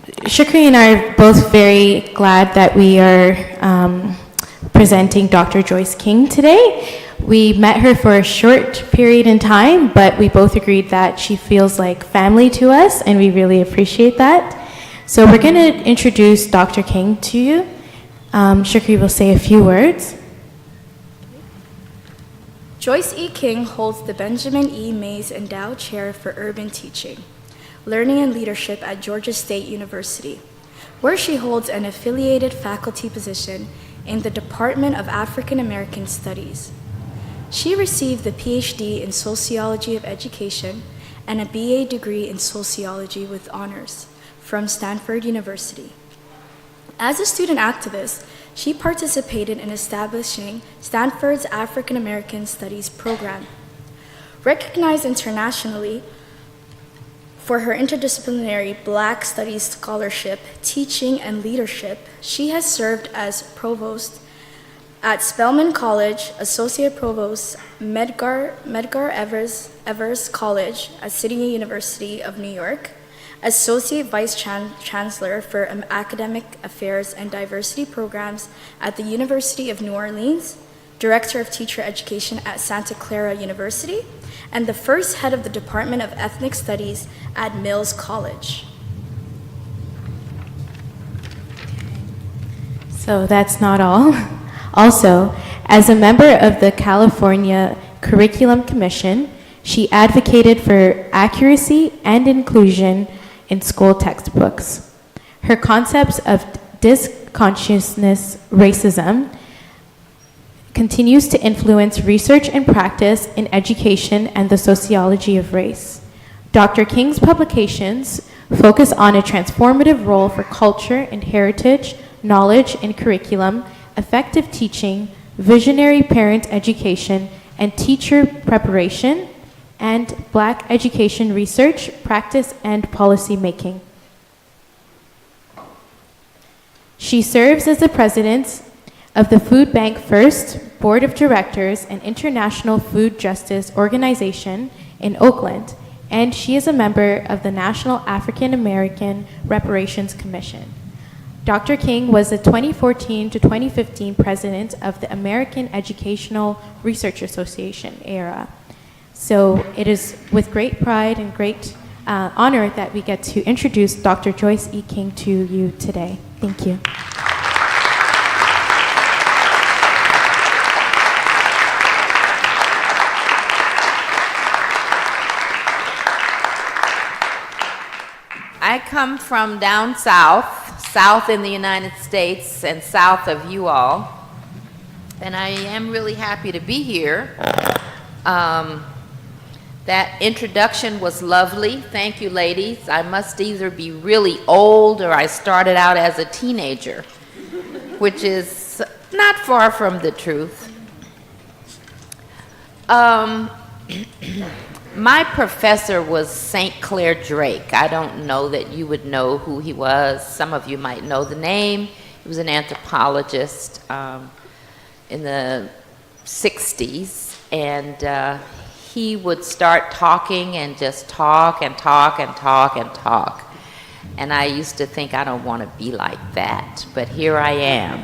Shukri and I are both very glad that we are presenting Dr. Joyce King today. We met her for a short period in time, but we both agreed that she feels like family to us, and we really appreciate that. So we're going to introduce Dr. King to you. Shukri will say a few words. Joyce E. King holds the Benjamin E. Mays Endowed Chair for Urban Teaching, Learning and Leadership at Georgia State University, where she holds an affiliated faculty position in the Department of African American Studies. She received the PhD in Sociology of Education and a BA degree in Sociology with honors from Stanford University. As a student activist, she participated in establishing Stanford's African American Studies program. Recognized internationally for her interdisciplinary Black Studies scholarship, teaching, and leadership, she has served as provost at Spelman College, associate provost, Medgar Evers College at City University of New York, associate vice chancellor for academic affairs and diversity programs at the University of New Orleans, director of teacher education at Santa Clara University, and the first head of the Department of Ethnic Studies at Mills College. So that's not all. Also, as a member of the California Curriculum Commission, she advocated for accuracy and inclusion in school textbooks. Her concepts of disconsciousness racism continues to influence research and practice in education and the sociology of race. Dr. King's publications focus on a transformative role for culture and heritage, knowledge and curriculum, effective teaching, visionary parent education, and teacher preparation, and Black education research, practice, and policy making. She serves as the president of the Food Bank First Board of Directors and International Food Justice Organization in Oakland, and she is a member of the National African American Reparations Commission. Dr. King was the 2014 to 2015 president of the American Educational Research Association, AERA. So it is with great pride and great honor that we get to introduce Dr. Joyce E. King to you today. Thank you. I come from down south in the United States and south of you all, and I am really happy to be here. That introduction was lovely. Thank you, ladies. I must either be really old or I started out as a teenager, which is not far from the truth. My professor was St. Clair Drake. I don't know that you would know who he was. Some of you might know the name. He was an anthropologist in the 60s, and he would start talking and just talk and talk and talk and talk. And I used to think, I don't want to be like that, but here I am.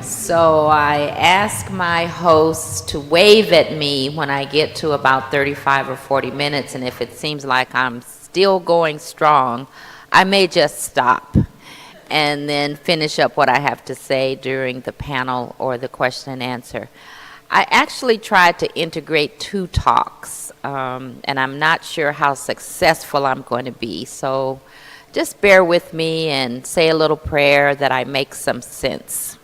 So I ask my host to wave at me when I get to about 35 or 40 minutes, and if it seems like I'm still going strong, I may just stop and then finish up what I have to say during the panel or the question and answer. I actually tried to integrate two talks, and I'm not sure how successful I'm going to be, so just bear with me and say a little prayer that I make some sense.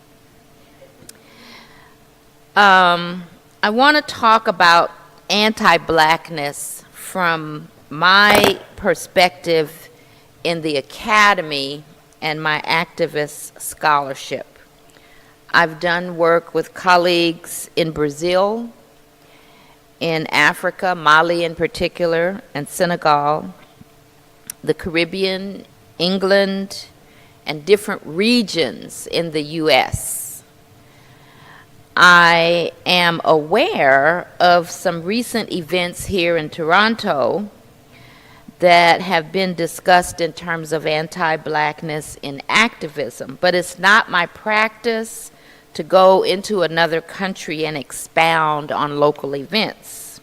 I want to talk about anti-Blackness from my perspective in the academy and my activist scholarship. I've done work with colleagues in Brazil, in Africa, Mali in particular, and Senegal, the Caribbean, England, and different regions in the US. I am aware of some recent events here in Toronto that have been discussed in terms of anti-blackness in activism, but it's not my practice to go into another country and expound on local events.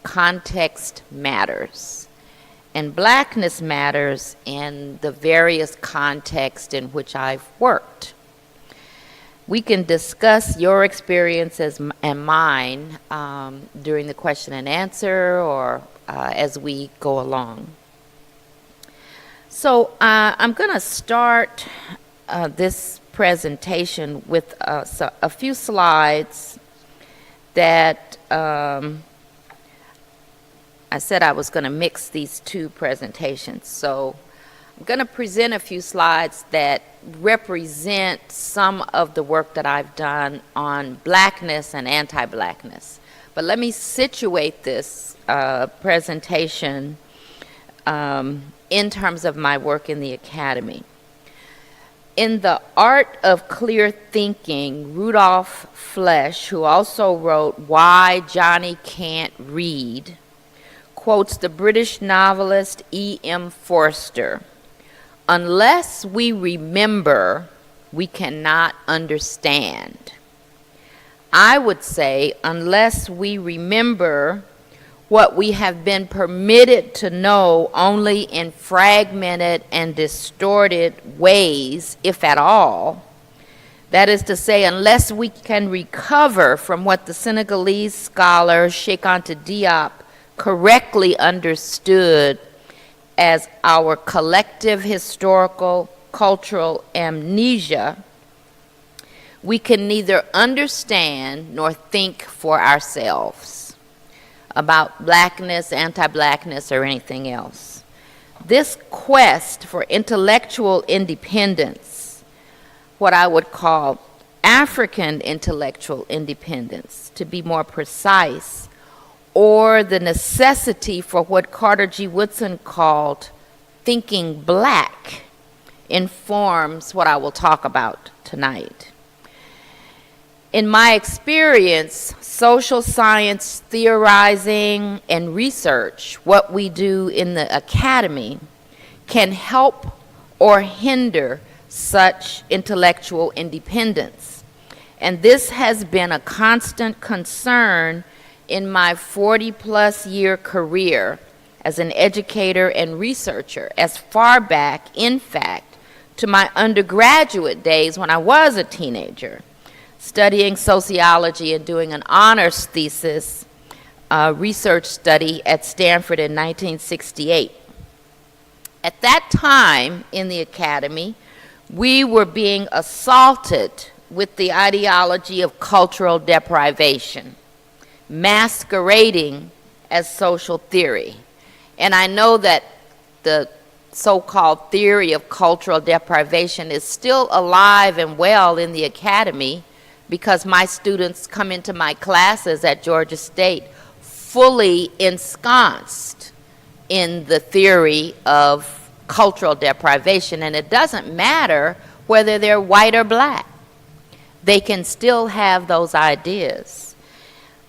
Context matters, and blackness matters in the various contexts in which I've worked. We can discuss your experiences and mine during the question and answer or as we go along. So I'm going to start this presentation with a few slides that I said I was going to mix these two presentations. So I'm going to present a few slides that represent some of the work that I've done on blackness and anti-blackness. But let me situate this presentation in terms of my work in the academy. In The Art of Clear Thinking, Rudolph Flesch, who also wrote Why Johnny Can't Read, quotes the British novelist E.M. Forster. Unless we remember, we cannot understand. I would say, unless we remember what we have been permitted to know only in fragmented and distorted ways, if at all, that is to say, unless we can recover from what the Senegalese scholar Cheikh Anta Diop correctly understood as our collective historical, cultural amnesia, we can neither understand nor think for ourselves about blackness, anti-blackness, or anything else. This quest for intellectual independence, what I would call African intellectual independence, to be more precise, or the necessity for what Carter G. Woodson called thinking black, informs what I will talk about tonight. In my experience, social science theorizing and research, what we do in the academy, can help or hinder such intellectual independence. And this has been a constant concern in my 40-plus year career as an educator and researcher, as far back, in fact, to my undergraduate days when I was a teenager, studying sociology and doing an honors thesis research study at Stanford in 1968. At that time in the academy, we were being assaulted with the ideology of cultural deprivation, masquerading as social theory. And I know that the so-called theory of cultural deprivation is still alive and well in the academy, because my students come into my classes at Georgia State fully ensconced in the theory of cultural deprivation. And it doesn't matter whether they're white or black. They can still have those ideas.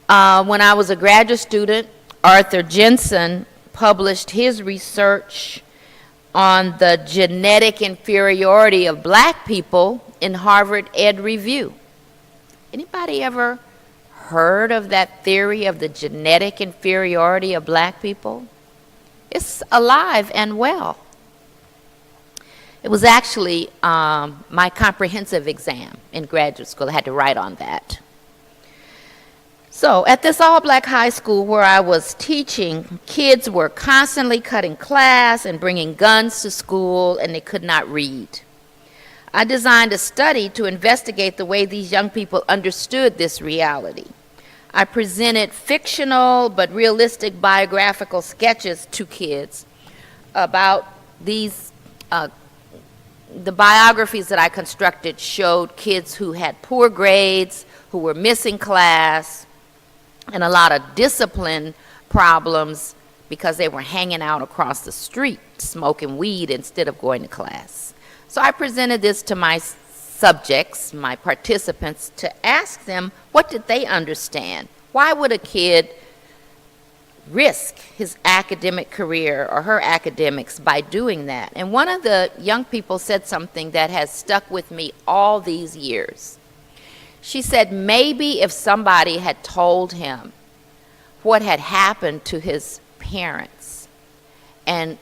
When I was a graduate student, Arthur Jensen published his research on the genetic inferiority of black people in Harvard Ed Review. Anybody ever heard of that theory of the genetic inferiority of black people? It's alive and well. It was actually my comprehensive exam in graduate school. I had to write on that. So at this all-black high school where I was teaching, kids were constantly cutting class and bringing guns to school, and they could not read. I designed a study to investigate the way these young people understood this reality. I presented fictional but realistic biographical sketches to kids about these. The biographies that I constructed showed kids who had poor grades, who were missing class, and a lot of discipline problems because they were hanging out across the street smoking weed instead of going to class. So I presented this to my subjects, my participants, to ask them, what did they understand? Why would a kid risk his academic career or her academics by doing that. And one of the young people said something that has stuck with me all these years. She said maybe if somebody had told him what had happened to his parents and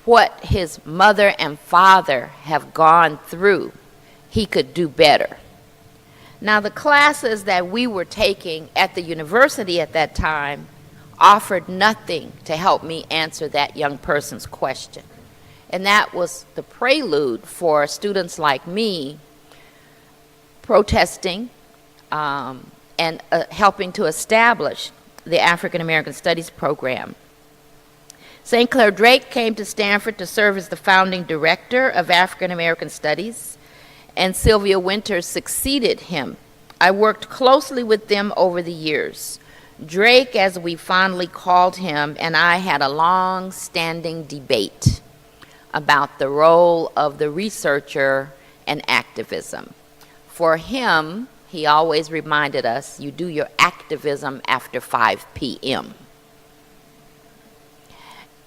what his mother and father have gone through, he could do better. Now, the classes that we were taking at the university at that time offered nothing to help me answer that young person's question. And that was the prelude for students like me protesting and helping to establish the African American Studies program. St. Clair Drake came to Stanford to serve as the founding director of African American Studies, and Sylvia Winters succeeded him. I worked closely with them over the years. Drake, as we fondly called him, and I had a long-standing debate about the role of the researcher and activism. For him, he always reminded us, you do your activism after 5 p.m.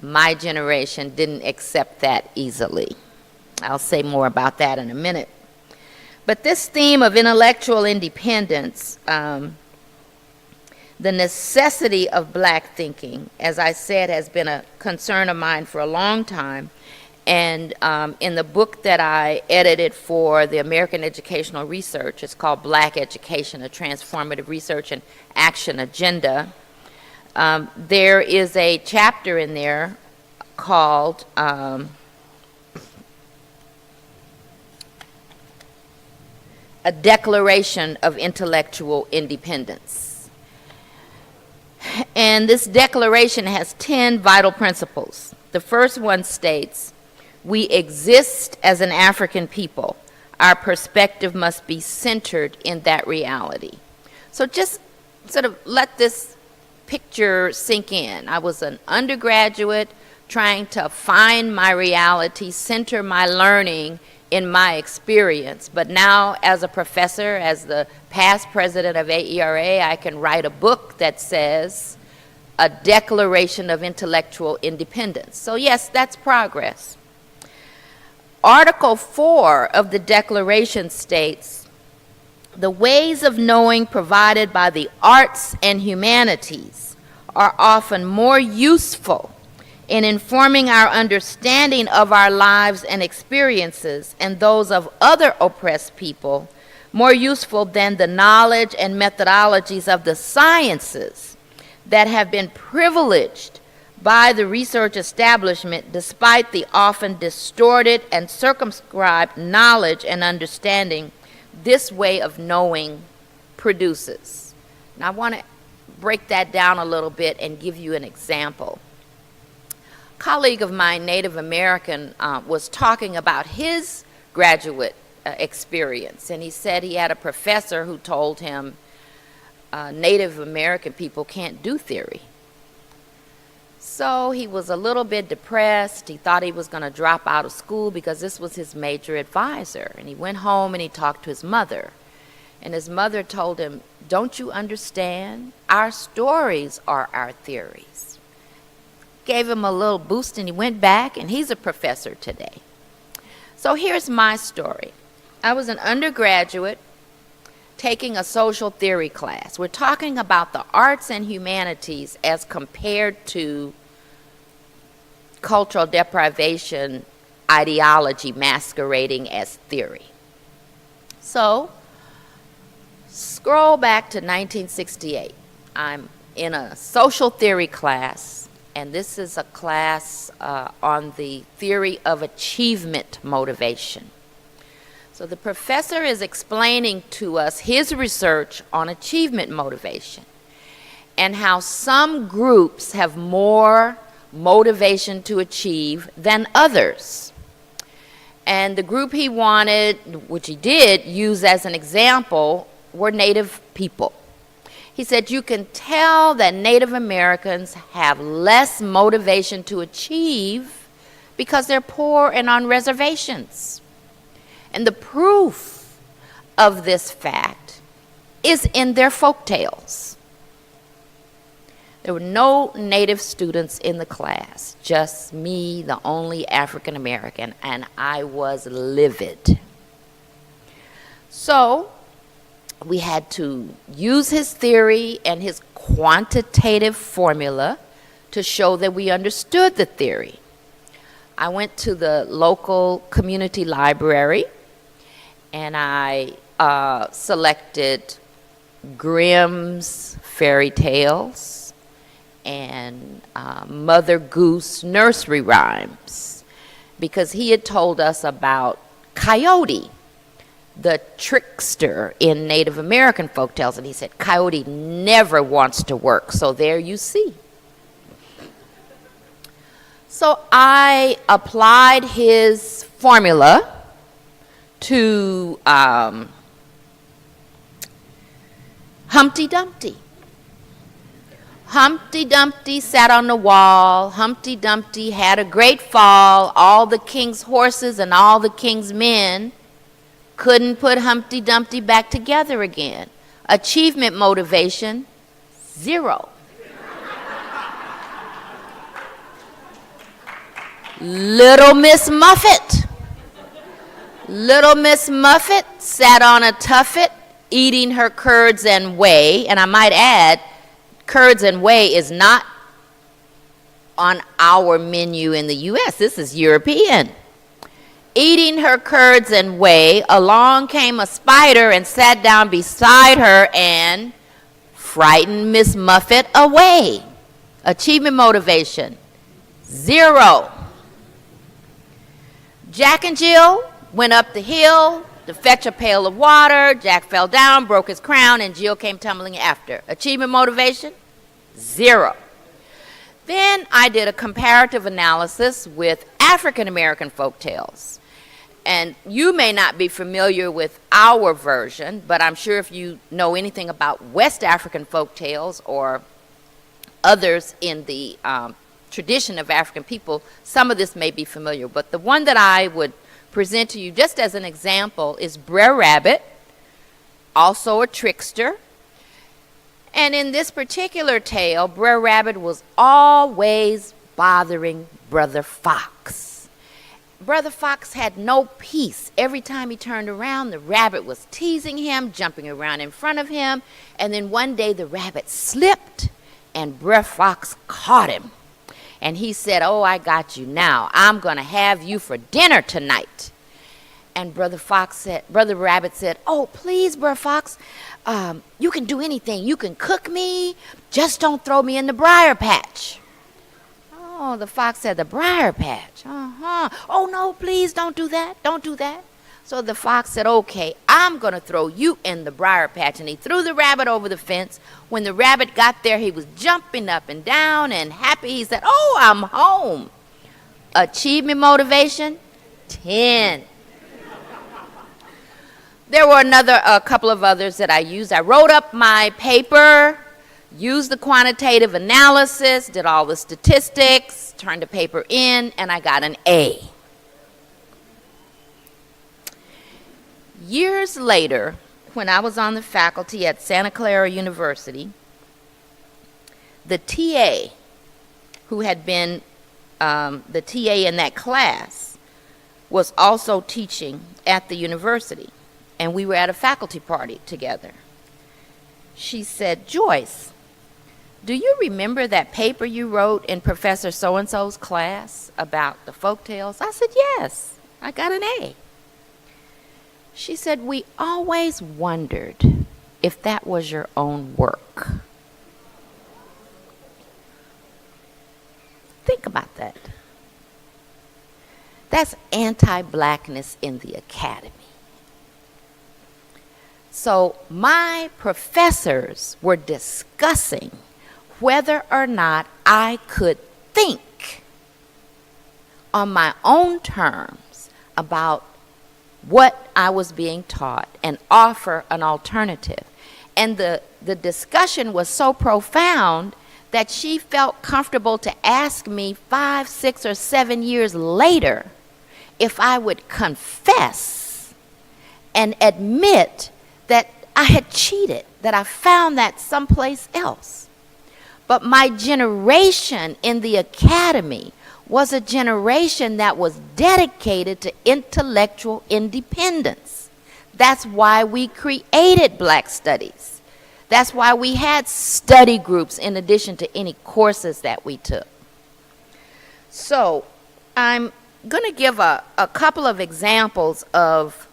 My generation didn't accept that easily. I'll say more about that in a minute. But this theme of intellectual independence, the necessity of black thinking, as I said, has been a concern of mine for a long time. And in the book that I edited for the American Educational Research, it's called Black Education, a Transformative Research and Action Agenda. There is a chapter in there called A Declaration of Intellectual Independence. And this declaration has 10 vital principles. The first one states, we exist as an African people. Our perspective must be centered in that reality. So just sort of let this picture sink in. I was an undergraduate trying to find my reality, center my learning in my experience. But now as a professor, as the past president of AERA, I can write a book that says a Declaration of Intellectual Independence. So yes, that's progress. Article 4 of the Declaration states, the ways of knowing provided by the arts and humanities are often more useful in informing our understanding of our lives and experiences and those of other oppressed people, more useful than the knowledge and methodologies of the sciences that have been privileged by the research establishment despite the often distorted and circumscribed knowledge and understanding this way of knowing produces. Now I want to break that down a little bit and give you an example. A colleague of mine, Native American, was talking about his graduate experience, and he said he had a professor who told him Native American people can't do theory. So he was a little bit depressed. He thought he was going to drop out of school because this was his major advisor. And he went home and he talked to his mother. And his mother told him, don't you understand? Our stories are our theories. Gave him a little boost and he went back, and he's a professor today. So here's my story. I was an undergraduate taking a social theory class. We're talking about the arts and humanities as compared to cultural deprivation ideology masquerading as theory. So, scroll back to 1968. I'm in a social theory class, and this is a class on the theory of achievement motivation. So the professor is explaining to us his research on achievement motivation and how some groups have more motivation to achieve than others. And the group he wanted, which he did use as an example, were Native people. He said you can tell that Native Americans have less motivation to achieve because they're poor and on reservations. And the proof of this fact is in their folk tales. There were no Native students in the class, just me, the only African American, and I was livid. So we had to use his theory and his quantitative formula to show that we understood the theory. I went to the local community library and I selected Grimm's fairy tales and Mother Goose nursery rhymes, because he had told us about Coyote, the trickster in Native American folktales, and he said Coyote never wants to work, so there you see. So I applied his formula to Humpty Dumpty. Humpty Dumpty sat on the wall. Humpty Dumpty had a great fall. All the king's horses and all the king's men couldn't put Humpty Dumpty back together again. Achievement motivation, 0. Little Miss Muffet. Little Miss Muffet sat on a tuffet eating her curds and whey, and I might add, curds and whey is not on our menu in the U.S. This is European. Eating her curds and whey, along came a spider and sat down beside her and frightened Miss Muffet away. Achievement motivation, 0. Jack and Jill went up the hill to fetch a pail of water. Jack fell down, broke his crown, and Jill came tumbling after. Achievement motivation, 0. Then I did a comparative analysis with African American folktales. And you may not be familiar with our version, but I'm sure if you know anything about West African folktales or others in the tradition of African people, some of this may be familiar. But the one that I would present to you just as an example is Brer Rabbit, also a trickster. And in this particular tale, Brer Rabbit was always bothering Brother Fox. Brother Fox had no peace. Every time he turned around, the rabbit was teasing him, jumping around in front of him. And then one day the rabbit slipped and Brer Fox caught him. And he said, "Oh, I got you now. I'm going to have you for dinner tonight." And Brother Rabbit said, "Oh, please, Brer Fox, you can do anything. You can cook me. Just don't throw me in the briar patch." Oh, the fox said, "The briar patch? Oh, no, please don't do that. Don't do that." So the fox said, "Okay, I'm going to throw you in the briar patch." And he threw the rabbit over the fence. When the rabbit got there, he was jumping up and down and happy. He said, "Oh, I'm home." Achievement motivation, 10. There were a couple of others that I used. I wrote up my paper, used the quantitative analysis, did all the statistics, turned the paper in, and I got an A. Years later, when I was on the faculty at Santa Clara University, the TA, who had been the TA in that class, was also teaching at the university, and we were at a faculty party together. She said, "Joyce, do you remember that paper you wrote in Professor so-and-so's class about the folktales?" I said, "Yes, I got an A." She said, "We always wondered if that was your own work." Think about that. That's anti-blackness in the academy. So my professors were discussing whether or not I could think on my own terms about what I was being taught and offer an alternative. And the discussion was so profound that she felt comfortable to ask me 5, 6, or 7 years later if I would confess and admit that I had cheated, that I found that someplace else. But my generation in the academy was a generation that was dedicated to intellectual independence. That's why we created Black Studies. That's why we had study groups in addition to any courses that we took. So I'm going to give a couple of examples of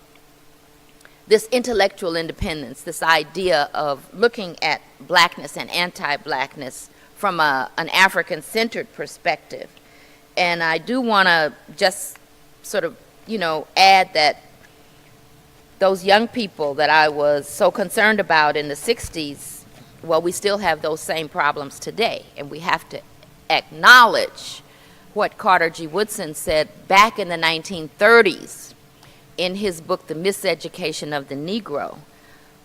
this intellectual independence, this idea of looking at blackness and anti-blackness from an African-centered perspective. And I do want to just sort of, add that those young people that I was so concerned about in the 60s, well, we still have those same problems today. And we have to acknowledge what Carter G. Woodson said back in the 1930s in his book, The Miseducation of the Negro,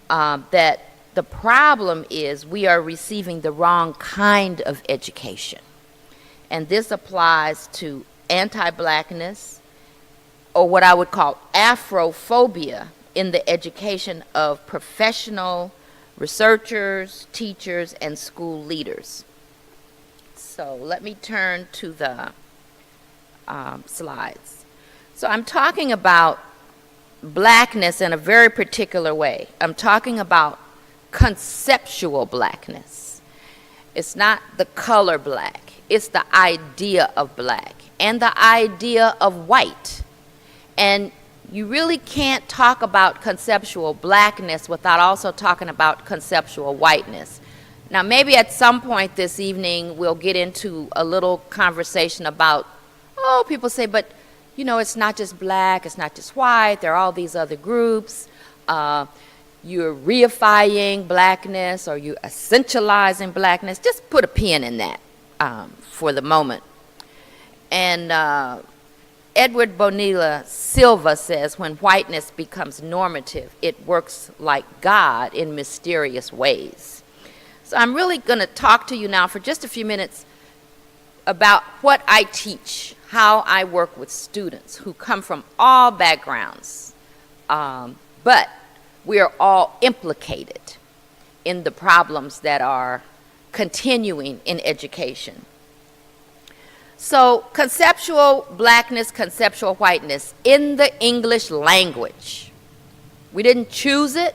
that the problem is we are receiving the wrong kind of education. And this applies to anti-blackness, or what I would call Afrophobia, in the education of professional researchers, teachers, and school leaders. So let me turn to the slides. So I'm talking about blackness in a very particular way. I'm talking about conceptual blackness. It's not the color black. It's the idea of black and the idea of white. And you really can't talk about conceptual blackness without also talking about conceptual whiteness. Now, maybe at some point this evening we'll get into a little conversation about, people say, but it's not just black, it's not just white, there are all these other groups. You're reifying blackness, or you're essentializing blackness. Just put a pin in that for the moment. And Edward Bonilla Silva says, when whiteness becomes normative, it works like God in mysterious ways. So I'm really going to talk to you now for just a few minutes about what I teach, how I work with students who come from all backgrounds, but we are all implicated in the problems that are continuing in education. So conceptual blackness, conceptual whiteness in the English language. We didn't choose it.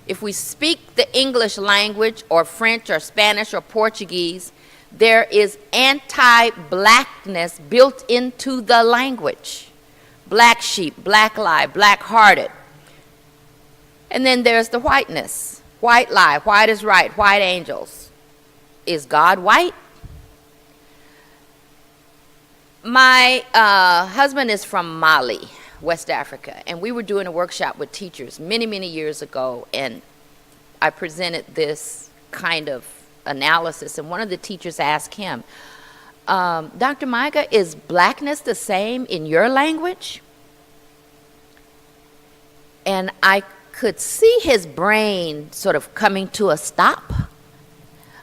If we speak the English language or French or Spanish or Portuguese, there is anti-blackness built into the language. Black sheep, black lie, black-hearted. And then there's the whiteness. White lie, white is right, white angels. Is God white? My husband is from Mali, West Africa, and we were doing a workshop with teachers many, many years ago, and I presented this kind of analysis, and one of the teachers asked him, Dr. Micah, is blackness the same in your language? And I could see his brain sort of coming to a stop,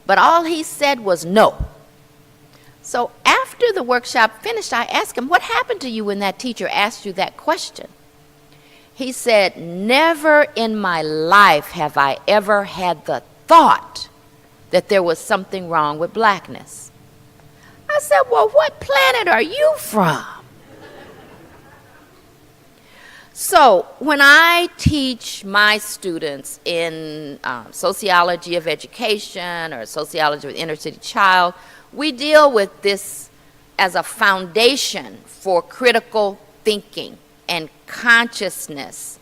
but all he said was no. So after the workshop finished, I asked him, what happened to you when that teacher asked you that question? He said, never in my life have I ever had the thought that there was something wrong with blackness. I said, well, what planet are you from? So when I teach my students in sociology of education or sociology of the inner city child, we deal with this as a foundation for critical thinking and consciousness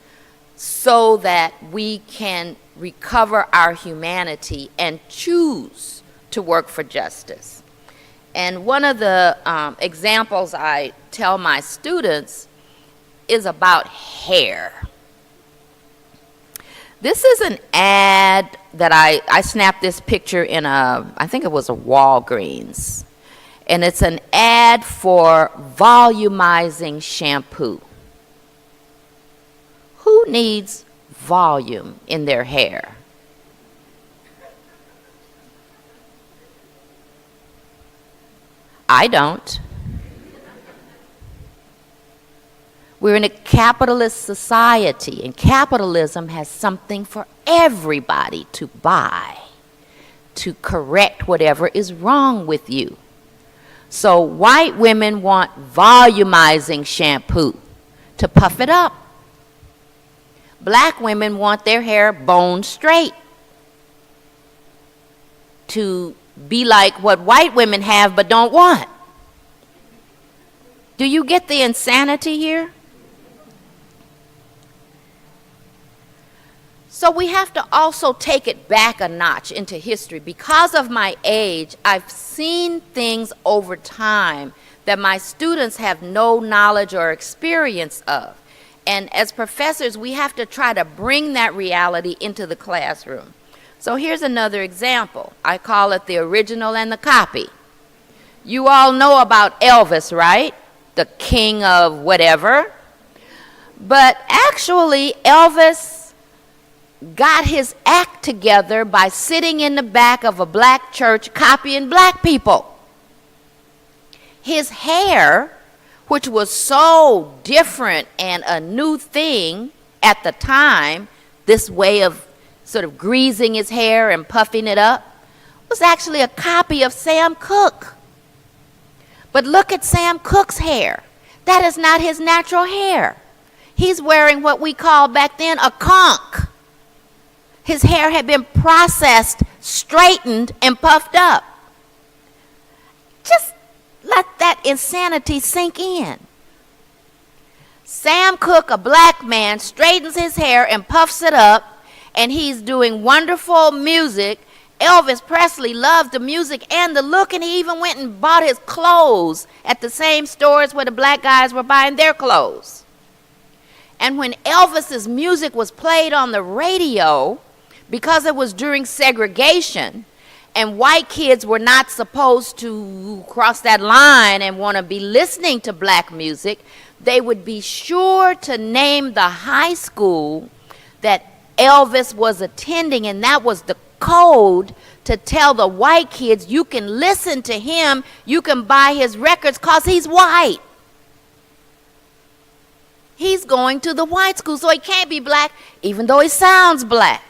so that we can recover our humanity and choose to work for justice. And one of the examples I tell my students is about hair. This is an ad that I snapped this picture in I think it was a Walgreens. And it's an ad for volumizing shampoo. Who needs volume in their hair? I don't. We're in a capitalist society, and capitalism has something for everybody to buy. to correct whatever is wrong with you. So white women want volumizing shampoo to puff it up. Black women want their hair bone straight to be like what white women have but don't want. Do you get the insanity here? So we have to also take it back a notch into history. Because of my age, I've seen things over time that my students have no knowledge or experience of. And as professors, we have to try to bring that reality into the classroom. So here's another example. I call it the original and the copy. You all know about Elvis, right? The king of whatever. But actually, Elvis got his act together by sitting in the back of a black church copying black people. His hair, which was so different and a new thing at the time, this way of sort of greasing his hair and puffing it up, was actually a copy of Sam Cooke. But look at Sam Cooke's hair. That is not his natural hair. He's wearing what we called back then a conch. His hair had been processed, straightened, and puffed up. Just let that insanity sink in. Sam Cooke, a black man, straightens his hair and puffs it up, and he's doing wonderful music. Elvis Presley loved the music and the look, and he even went and bought his clothes at the same stores where the black guys were buying their clothes. And when Elvis's music was played on the radio, because it was during segregation and white kids were not supposed to cross that line and want to be listening to black music, they would be sure to name the high school that Elvis was attending, and that was the code to tell the white kids, you can listen to him, you can buy his records because he's white. He's going to the white school, so he can't be black even though he sounds black.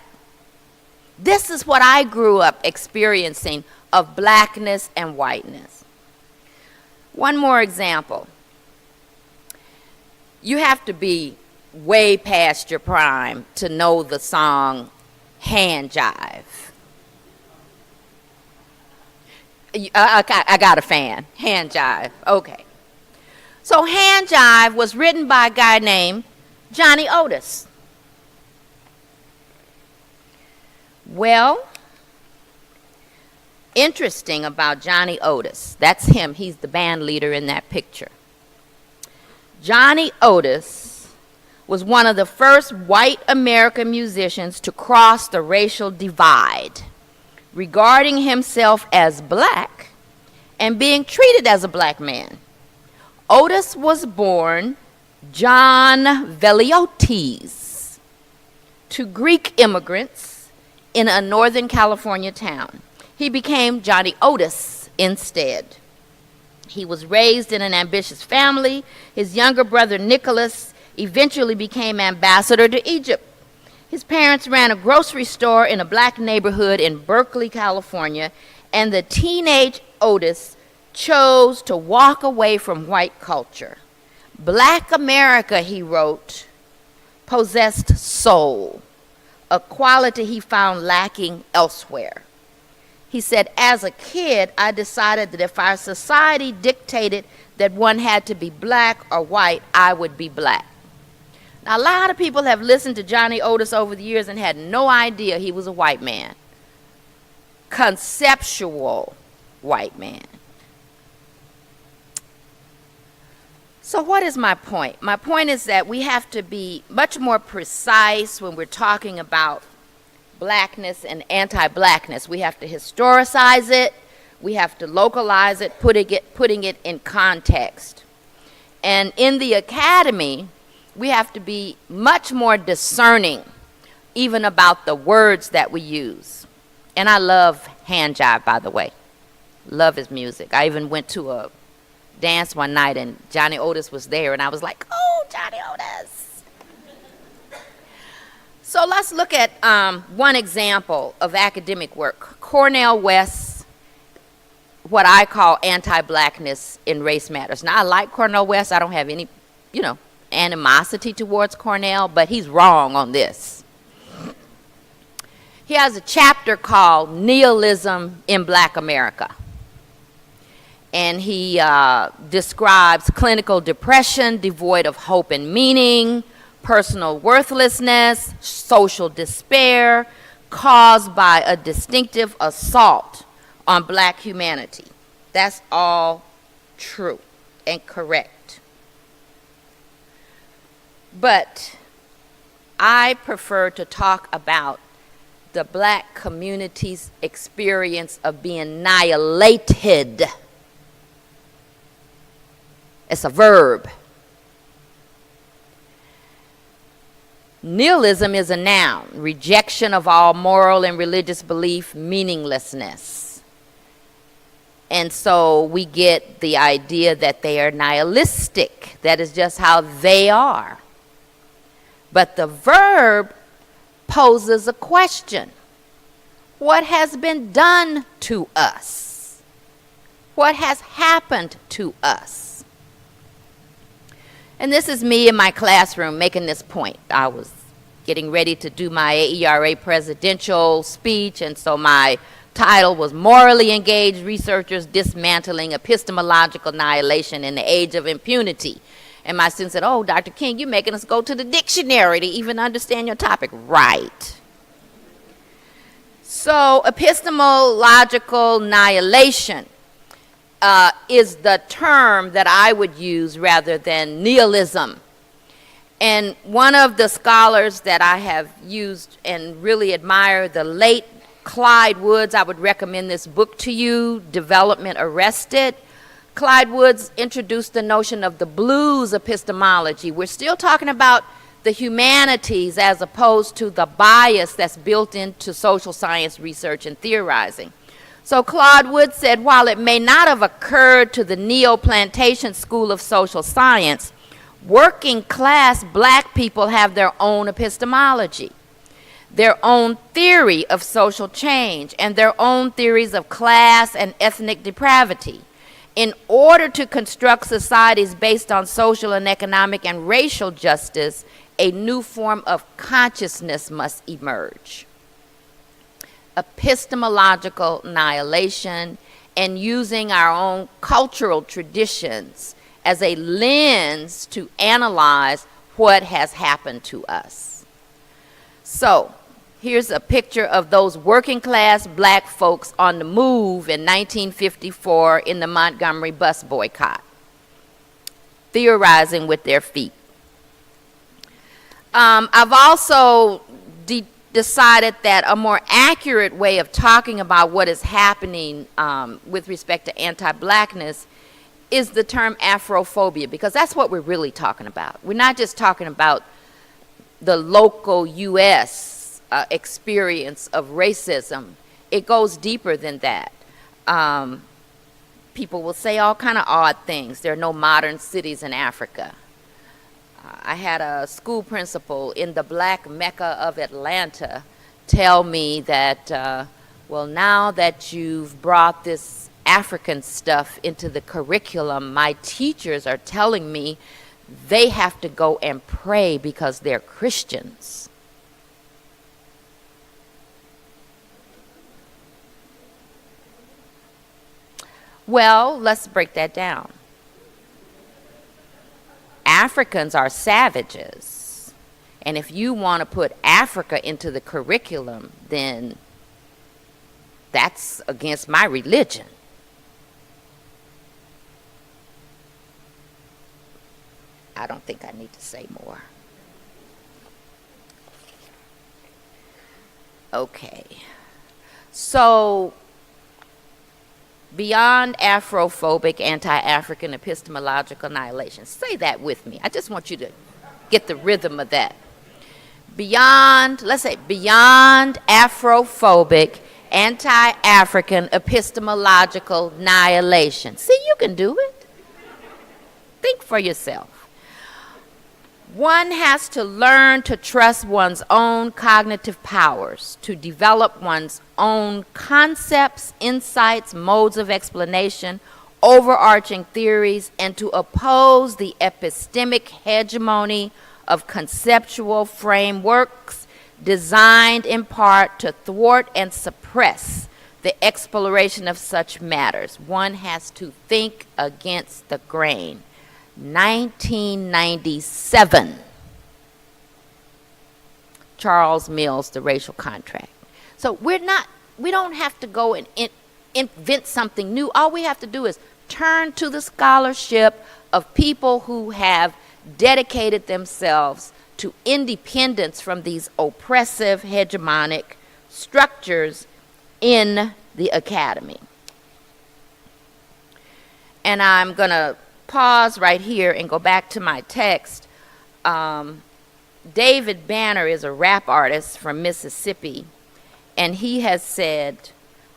This is what I grew up experiencing of blackness and whiteness. One more example. You have to be way past your prime to know the song Hand Jive. I got a fan. Hand Jive. Okay. So Hand Jive was written by a guy named Johnny Otis. Well, interesting about Johnny Otis. That's him. He's the band leader in that picture. Johnny Otis was one of the first white American musicians to cross the racial divide, regarding himself as black and being treated as a black man. Otis was born John Veliotes to Greek immigrants in a Northern California town. He became Johnny Otis instead. He was raised in an ambitious family. His younger brother Nicholas eventually became ambassador to Egypt. His parents ran a grocery store in a black neighborhood in Berkeley, California, and the teenage Otis chose to walk away from white culture. Black America, he wrote, possessed soul, a quality he found lacking elsewhere. He said, as a kid, I decided that if our society dictated that one had to be black or white, I would be black. Now, a lot of people have listened to Johnny Otis over the years and had no idea he was a white man. Conceptual white man. So what is my point? My point is that we have to be much more precise when we're talking about blackness and anti-blackness. We have to historicize it. We have to localize it, putting it in context. And in the academy, we have to be much more discerning even about the words that we use. And I love Hand Jive, by the way. Love his music. I even went to a dance one night and Johnny Otis was there and I was like, oh, Johnny Otis. So let's look at one example of academic work. Cornel West's, what I call anti-blackness in race matters. Now, I like Cornel West. I don't have any, animosity towards Cornell, but he's wrong on this. He has a chapter called Nihilism in Black America. And he describes clinical depression devoid of hope and meaning, personal worthlessness, social despair, caused by a distinctive assault on black humanity. That's all true and correct. But I prefer to talk about the black community's experience of being annihilated. It's a verb. Nihilism is a noun, rejection of all moral and religious belief, meaninglessness. And so we get the idea that they are nihilistic. That is just how they are. But the verb poses a question. What has been done to us? What has happened to us? And this is me in my classroom making this point. I was getting ready to do my AERA presidential speech, and so my title was Morally Engaged Researchers Dismantling Epistemological Annihilation in the Age of Impunity. And my student said, "Oh, Dr. King, you're making us go to the dictionary to even understand your topic." Right. So epistemological annihilation is the term that I would use rather than nihilism. And one of the scholars that I have used and really admire, the late Clyde Woods, I would recommend this book to you, Development Arrested. Clyde Woods introduced the notion of the blues epistemology. We're still talking about the humanities as opposed to the bias that's built into social science research and theorizing. So Claude Wood said, while it may not have occurred to the neo-plantation school of social science, working class black people have their own epistemology, their own theory of social change, and their own theories of class and ethnic depravity. In order to construct societies based on social and economic and racial justice, a new form of consciousness must emerge. Epistemological annihilation and using our own cultural traditions as a lens to analyze what has happened to us. So, here's a picture of those working class black folks on the move in 1954 in the Montgomery bus boycott, theorizing with their feet. I've also decided that a more accurate way of talking about what is happening with respect to anti-blackness is the term Afrophobia, because that's what we're really talking about. We're not just talking about the local U.S. Experience of racism. It goes deeper than that. People will say all kind of odd things. There are no modern cities in Africa. I had a school principal in the black Mecca of Atlanta tell me that, well, now that you've brought this African stuff into the curriculum, my teachers are telling me they have to go and pray because they're Christians. Well, let's break that down. Africans are savages. And if you want to put Africa into the curriculum, then that's against my religion. I don't think I need to say more. Okay. So, beyond Afrophobic, anti-African epistemological annihilation. Say that with me. I just want you to get the rhythm of that. Beyond, let's say, beyond Afrophobic, anti-African epistemological annihilation. See, you can do it. Think for yourself. One has to learn to trust one's own cognitive powers, to develop one's own concepts, insights, modes of explanation, overarching theories, and to oppose the epistemic hegemony of conceptual frameworks designed in part to thwart and suppress the exploration of such matters. One has to think against the grain. 1997, Charles Mills, The Racial Contract. So we don't have to go and invent something new. All we have to do is turn to the scholarship of people who have dedicated themselves to independence from these oppressive hegemonic structures in the academy. And I'm going to pause right here and go back to my text. David Banner is a rap artist from Mississippi, and he has said,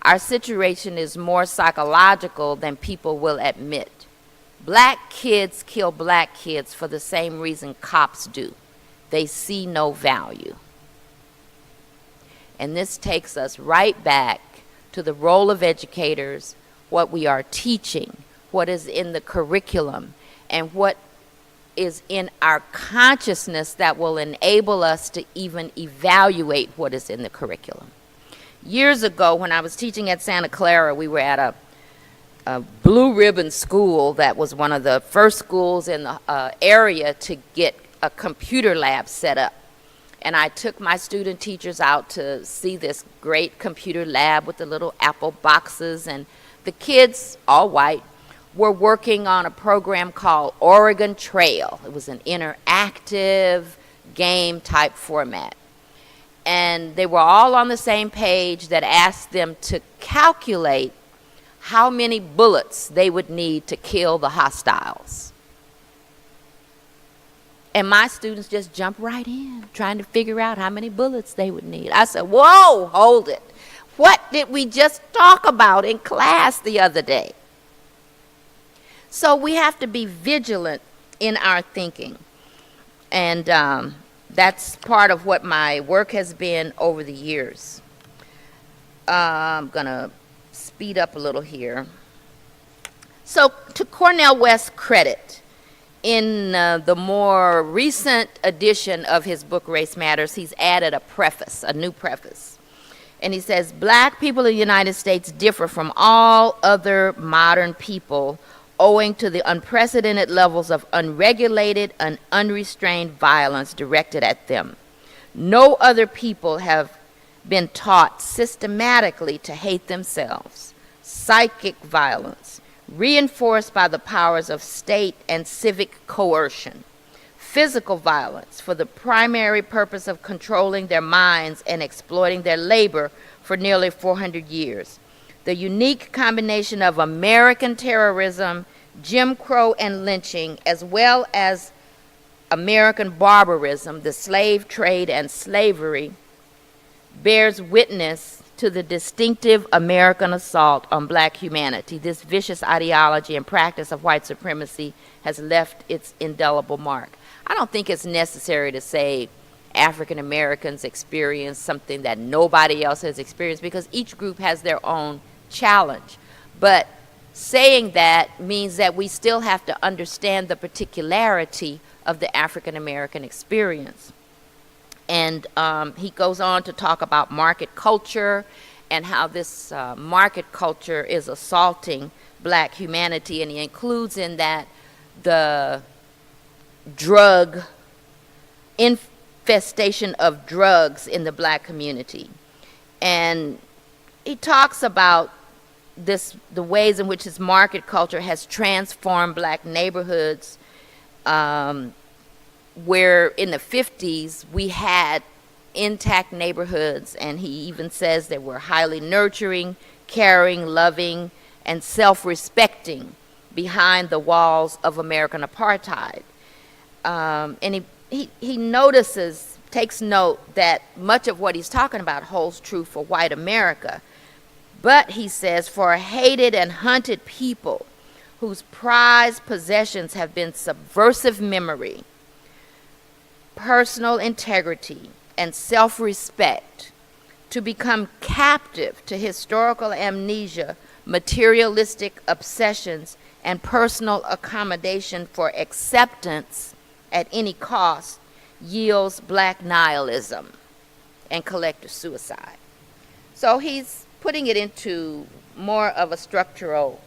"Our situation is more psychological than people will admit. Black kids kill black kids for the same reason cops do. They see no value." And this takes us right back to the role of educators, what we are teaching, what is in the curriculum, and what is in our consciousness that will enable us to even evaluate what is in the curriculum. Years ago, when I was teaching at Santa Clara, we were at a blue ribbon school that was one of the first schools in the area to get a computer lab set up. And I took my student teachers out to see this great computer lab with the little Apple boxes, and the kids, all white, were working on a program called Oregon Trail. It was an interactive game type format. And they were all on the same page that asked them to calculate how many bullets they would need to kill the hostiles. And my students just jumped right in, trying to figure out how many bullets they would need. I said, whoa, hold it. What did we just talk about in class the other day? So we have to be vigilant in our thinking. And that's part of what my work has been over the years. I'm going to speed up a little here. So to Cornel West's credit, in the more recent edition of his book, Race Matters, he's added a preface, a new preface. And he says, "Black people in the United States differ from all other modern people owing to the unprecedented levels of unregulated and unrestrained violence directed at them. No other people have been taught systematically to hate themselves. Psychic violence, reinforced by the powers of state and civic coercion. Physical violence for the primary purpose of controlling their minds and exploiting their labor for nearly 400 years. The unique combination of American terrorism, Jim Crow and lynching, as well as American barbarism, the slave trade and slavery, bears witness to the distinctive American assault on black humanity. This vicious ideology and practice of white supremacy has left its indelible mark." I don't think it's necessary to say African Americans experience something that nobody else has experienced, because each group has their own challenge. But saying that means that we still have to understand the particularity of the African American experience. And he goes on to talk about market culture and how this market culture is assaulting black humanity, and he includes in that the drug infestation of drugs in the black community. And he talks about the ways in which this market culture has transformed black neighborhoods, where in the 50s we had intact neighborhoods, and he even says they were highly nurturing, caring, loving, and self-respecting behind the walls of American apartheid. And he notices, takes note that much of what he's talking about holds true for white America. But he says, for a hated and hunted people whose prized possessions have been subversive memory, personal integrity and self-respect to become captive to historical amnesia, materialistic obsessions, and personal accommodation for acceptance at any cost yields black nihilism and collective suicide. So he's putting it into more of a structural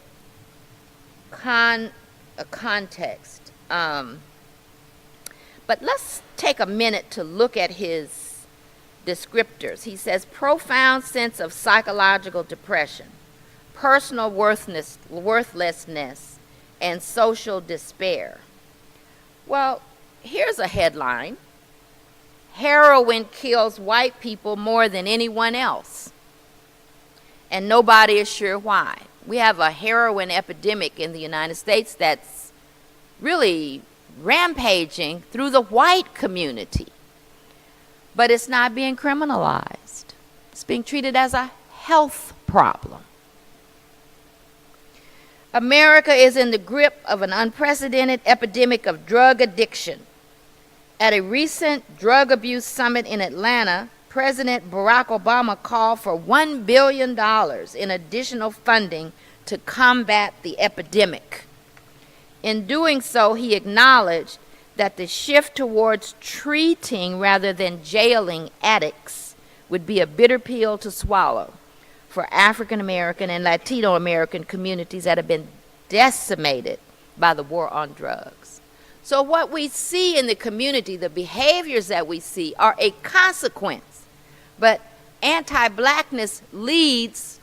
context. But let's take a minute to look at his descriptors. He says, profound sense of psychological depression, personal worthlessness, and social despair. Well, here's a headline. Heroin kills white people more than anyone else, and nobody is sure why. We have a heroin epidemic in the United States that's really rampaging through the white community, but it's not being criminalized. It's being treated as a health problem. America is in the grip of an unprecedented epidemic of drug addiction. At a recent drug abuse summit in Atlanta, President Barack Obama called for $1 billion in additional funding to combat the epidemic. In doing so, he acknowledged that the shift towards treating rather than jailing addicts would be a bitter pill to swallow for African American and Latino American communities that have been decimated by the war on drugs. So what we see in the community, the behaviors that we see, are a consequence. But anti-blackness leads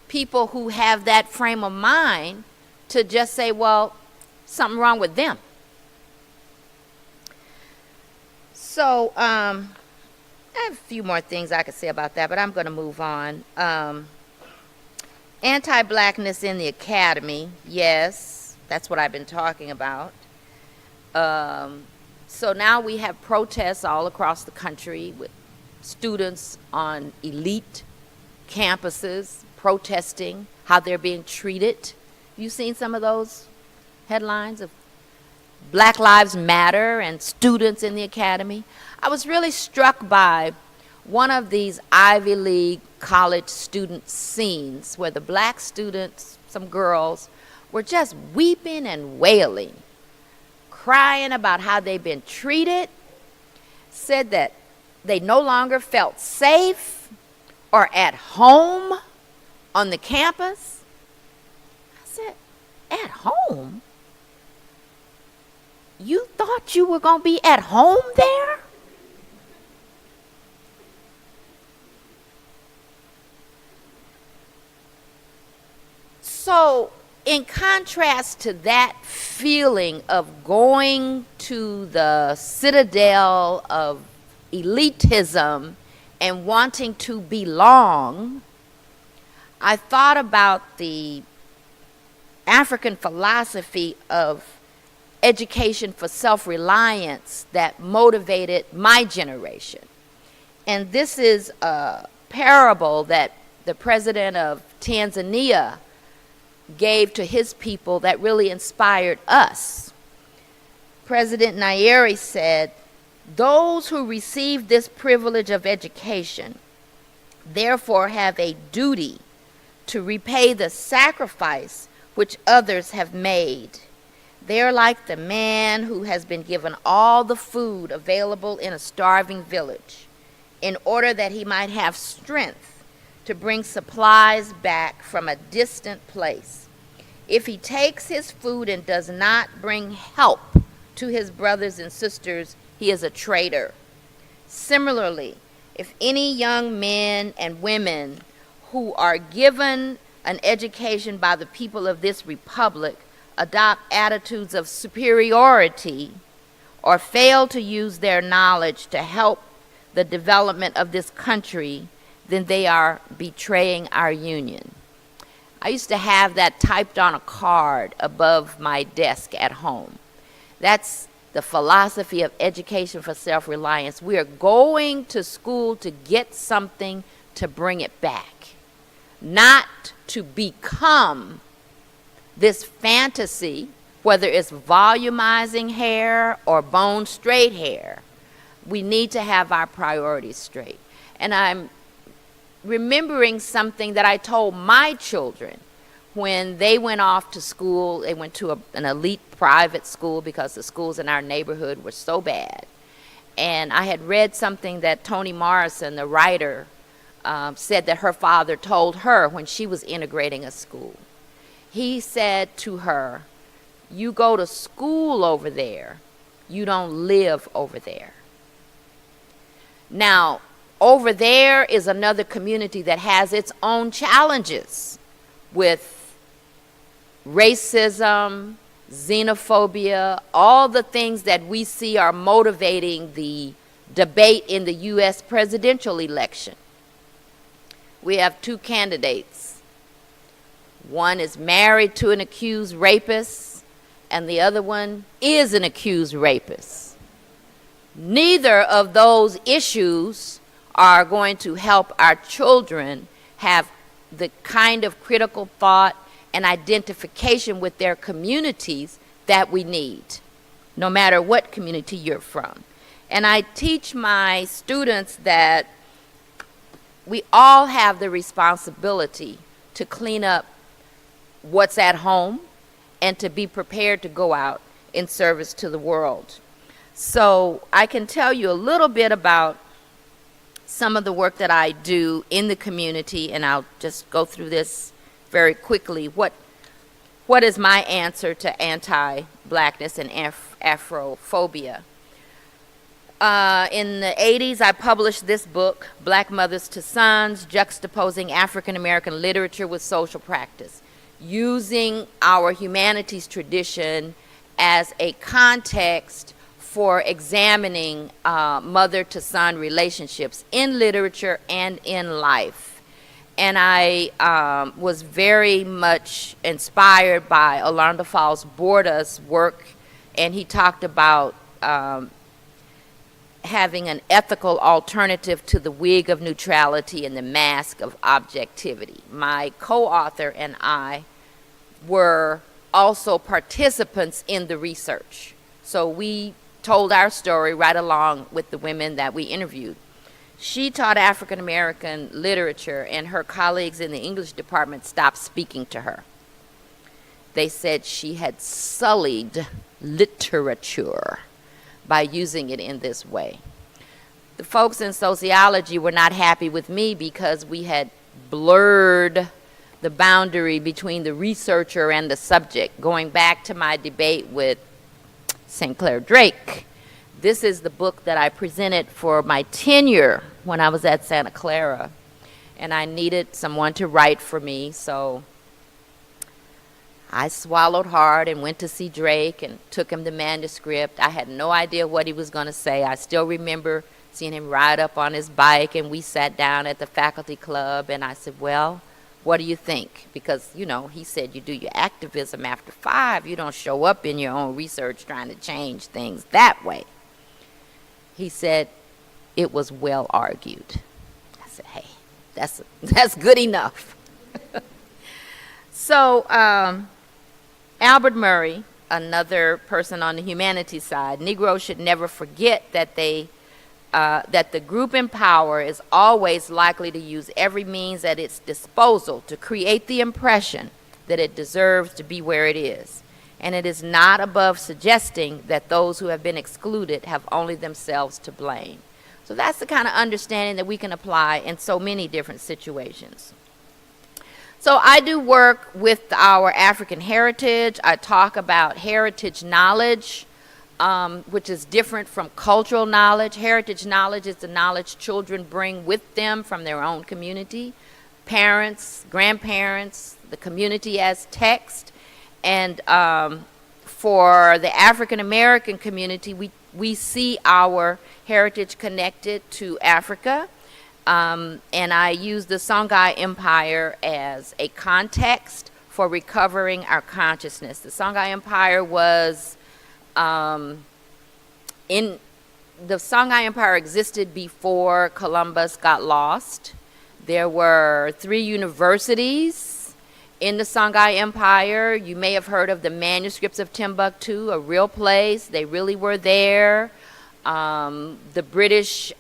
people who have that frame of mind to just say, well, something wrong with them. So I have a few more things I could say about that, but I'm going to move on. Anti-blackness in the academy, yes, that's what I've been talking about. So now we have protests all across the country with students on elite campuses protesting how they're being treated. Have you seen some of those headlines of Black Lives Matter and students in the academy? I was really struck by one of these Ivy League college student scenes where the black students, some girls, were just weeping and wailing, crying about how they've been treated, said that they no longer felt safe or at home on the campus. I said, at home? You thought you were going to be at home there? So, in contrast to that feeling of going to the citadel of elitism and wanting to belong, I thought about the African philosophy of education for self-reliance that motivated my generation. And this is a parable that the president of Tanzania gave to his people that really inspired us. President Nyerere said, "Those who receive this privilege of education therefore have a duty to repay the sacrifice which others have made. They're like the man who has been given all the food available in a starving village in order that he might have strength to bring supplies back from a distant place. If he takes his food and does not bring help to his brothers and sisters, he is a traitor. Similarly, if any young men and women who are given an education by the people of this republic adopt attitudes of superiority or fail to use their knowledge to help the development of this country, then they are betraying our union." I used to have that typed on a card above my desk at home. That's the philosophy of education for self-reliance. We are going to school to get something to bring it back, not to become this fantasy, whether it's volumizing hair or bone straight hair, We need to have our priorities straight. And I'm remembering something that I told my children when they went off to school. They went to an elite private school because the schools in our neighborhood were so bad. And I had read something that Toni Morrison, the writer, said that her father told her when she was integrating a school. He said to her, "You go to school over there, you don't live over there." Now, over there is another community that has its own challenges with racism, xenophobia, all the things that we see are motivating the debate in the U.S. presidential election. We have two candidates. One is married to an accused rapist, and the other one is an accused rapist. Neither of those issues are going to help our children have the kind of critical thought and identification with their communities that we need, no matter what community you're from. And I teach my students that we all have the responsibility to clean up what's at home and to be prepared to go out in service to the world. So I can tell you a little bit about some of the work that I do in the community, and I'll just go through this very quickly. What is my answer to anti-blackness and Afrophobia? In the 80s, I published this book, Black Mothers to Sons, Juxtaposing African American Literature with Social Practice, using our humanities tradition as a context for examining mother-to-son relationships in literature and in life. And I was very much inspired by Orlando Falls Borda's work, and he talked about having an ethical alternative to the wig of neutrality and the mask of objectivity. My co-author and I were also participants in the research. So we told our story right along with the women that we interviewed. She taught African American literature, and her colleagues in the English department stopped speaking to her. They said she had sullied literature by using it in this way. The folks in sociology were not happy with me because we had blurred the boundary between the researcher and the subject. Going back to my debate with St. Clair Drake, this is the book that I presented for my tenure when I was at Santa Clara, and I needed someone to write for me, so I swallowed hard and went to see Drake and took him the manuscript. I had no idea what he was going to say. I still remember seeing him ride up on his bike, and we sat down at the faculty club, and I said, "Well, what do you think?" Because, you know, he said you do your activism after 5. You don't show up in your own research trying to change things that way. He said, "It was well argued." I said, "Hey, that's good enough." So Albert Murray, another person on the humanities side, Negroes should never forget that that the group in power is always likely to use every means at its disposal to create the impression that it deserves to be where it is. And it is not above suggesting that those who have been excluded have only themselves to blame. So that's the kind of understanding that we can apply in so many different situations. So I do work with our African heritage. I talk about heritage knowledge, which is different from cultural knowledge. Heritage knowledge is the knowledge children bring with them from their own community, parents, grandparents, the community as text. And for the African American community, we see our heritage connected to Africa. And I use the Songhai Empire as a context for recovering our consciousness. The Songhai Empire was the Songhai Empire existed before Columbus got lost. There were 3 universities in the Songhai Empire. You may have heard of the manuscripts of Timbuktu, a real place. They really were there. The British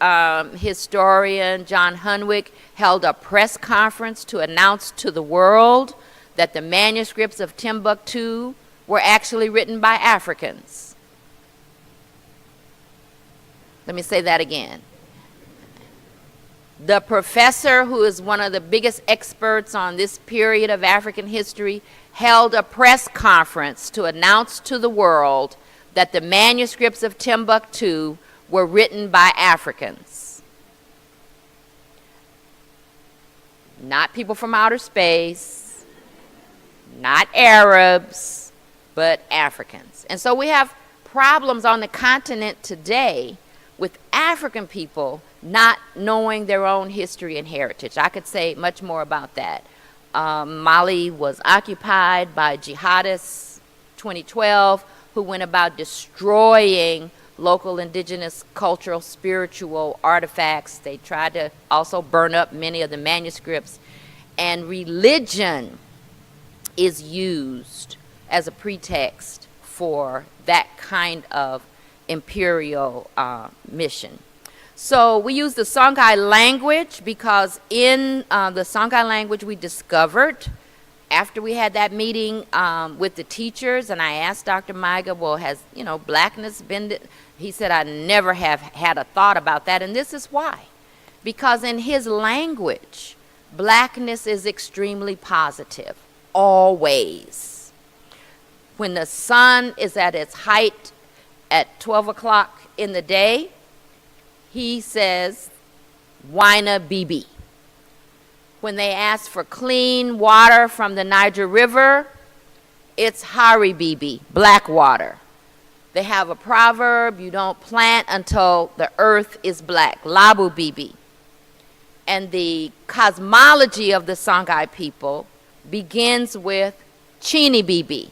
historian John Hunwick held a press conference to announce to the world that the manuscripts of Timbuktu were actually written by Africans. Let me say that again. The professor, who is one of the biggest experts on this period of African history, held a press conference to announce to the world that the manuscripts of Timbuktu were written by Africans. Not people from outer space, not Arabs, but Africans. And so we have problems on the continent today with African people not knowing their own history and heritage. I could say much more about that. Mali was occupied by jihadists, 2012, who went about destroying local indigenous cultural, spiritual artifacts. They tried to also burn up many of the manuscripts. And religion is used as a pretext for that kind of imperial mission. So we use the Songhai language because in the Songhai language we discovered, after we had that meeting with the teachers, and I asked Dr. Maiga, well, has, blackness been, he said, I never have had a thought about that, and this is why. Because in his language, blackness is extremely positive, always. When the sun is at its height at 12 o'clock in the day, he says, Waina Bibi. When they ask for clean water from the Niger River, it's Hari Bibi, black water. They have a proverb, you don't plant until the earth is black, Labu Bibi. And the cosmology of the Songhai people begins with Chini Bibi,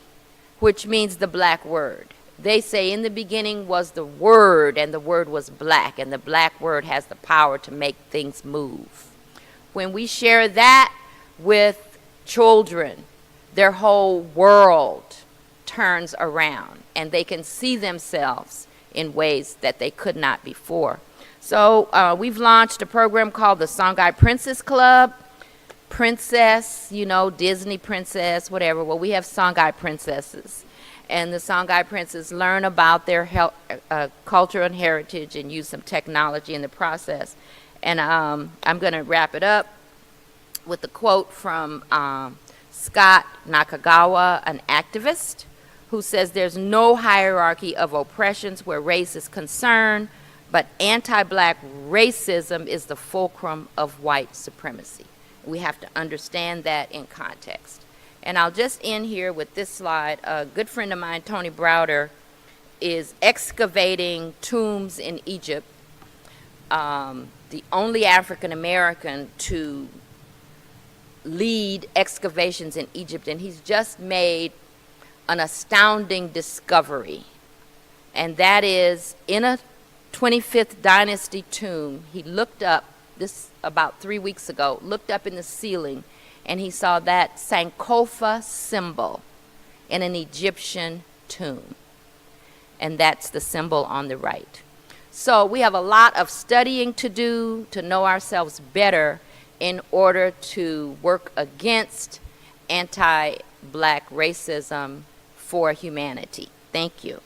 which means the black word. They say in the beginning was the word, and the word was black, and the black word has the power to make things move. When we share that with children, their whole world turns around, and they can see themselves in ways that they could not before. So we've launched a program called the Songhai Princess Club. Princess, Disney princess, whatever. Well, we have Songhai princesses. And the Songhai princes learn about their culture and heritage and use some technology in the process. And I'm going to wrap it up with a quote from Scott Nakagawa, an activist, who says there's no hierarchy of oppressions where race is concerned, but anti-black racism is the fulcrum of white supremacy. We have to understand that in context. And I'll just end here with this slide. A good friend of mine, Tony Browder, is excavating tombs in Egypt, the only African American to lead excavations in Egypt, and he's just made an astounding discovery. And that is, in a 25th dynasty tomb, he looked up, this about 3 weeks ago, looked up in the ceiling, and he saw that Sankofa symbol in an Egyptian tomb. And that's the symbol on the right. So we have a lot of studying to do to know ourselves better in order to work against anti-black racism for humanity. Thank you.